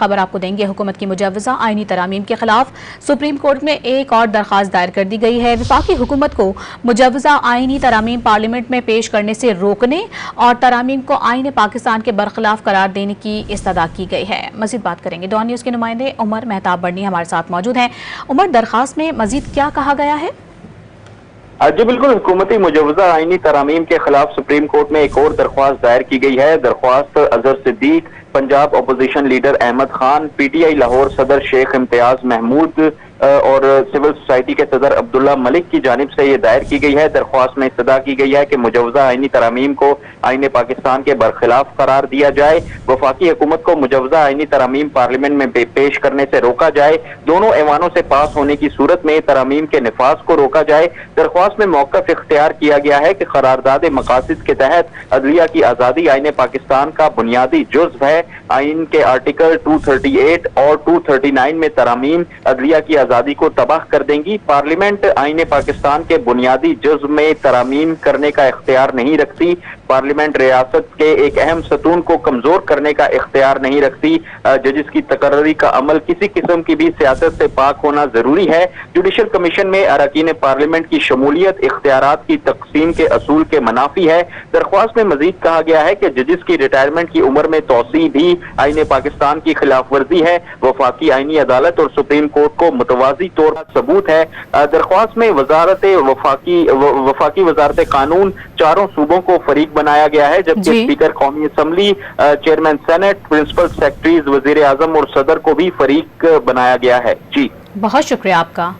خبر آپ کو دیں گے۔ حکومت کی مجوزہ آئینی ترامیم کے خلاف سپریم کورٹ میں ایک اور درخواست دائر کر دی گئی ہے۔ وفاقی حکومت کو مجوزہ آئینی ترامیم پارلیمنٹ میں پیش کرنے سے روکنے اور ترامیم کو آئین پاکستان کے برخلاف قرار دینے کی استدعا کی گئی ہے۔ مزید بات کریں گے، ڈان نیوز کے نمائندے عمر مہتاب بڑنی ہمارے ساتھ موجود ہیں۔ عمر، درخواست میں مزید کیا کہا گیا ہے؟ جی بالکل، حکومتی مجوزہ آئینی ترامیم کے خلاف سپریم کورٹ میں ایک اور درخواست دائر کی گئی ہے۔ درخواست Azhar Siddique, Punjab opposition leader Ahmed Khan, P T I Lahore صدر شیخ امتیاز محمود اور سول سوسائٹی کے صدر عبداللہ ملک کی جانب سے یہ دائر کی گئی ہے۔ درخواست میں استدعا کی گئی ہے کہ مجوزہ آئینی ترامیم کو آئین پاکستان کے برخلاف قرار دیا جائے، وفاقی حکومت کو مجوزہ آئینی ترامیم پارلیمنٹ میں پیش کرنے سے روکا جائے، دونوں ایوانوں سے پاس ہونے کی صورت میں ترامیم کے نفاذ کو روکا جائے۔ درخواست میں موقف اختیار کیا گیا ہے کہ قرارداد مقاصد کے تحت عدلیہ کی آزادی آئین پاکستان کا بنیادی جزو ہے۔ آئین کے آرٹیکل 238 اور 239 میں ترامیم عدلیہ کی آزادی کو تباہ کر دیں گی۔ پارلیمنٹ آئین پاکستان کے بنیادی جزو میں ترامیم کرنے کا اختیار نہیں رکھتی۔ پارلیمنٹ ریاست کے ایک اہم ستون کو کمزور کرنے کا اختیار نہیں رکھتی۔ ججز کی تقرری کا عمل کسی قسم کی بھی سیاست سے پاک ہونا ضروری ہے۔ جوڈیشل کمیشن میں اراکین پارلیمنٹ کی شمولیت اختیارات کی تقسیم کے اصول کے منافی ہے۔ درخواست میں مزید کہا گیا ہے کہ ججز کی ریٹائرمنٹ کی عمر میں توسیع بھی آئین پاکستان کی خلاف ورزی ہے۔ وفاقی آئینی عدالت اور سپریم کورٹ کو متوازی طور پر ثبوت ہے۔ درخواست میں وفاقی وزارت قانون چاروں صوبوں کو فریق بنایا گیا ہے، جبکہ اسپیکر قومی assembly, chairman senate, principal secretaries, وزیر اعظم اور صدر کو بھی فریق بنایا گیا ہے۔ جی بہت شکریہ آپ کا۔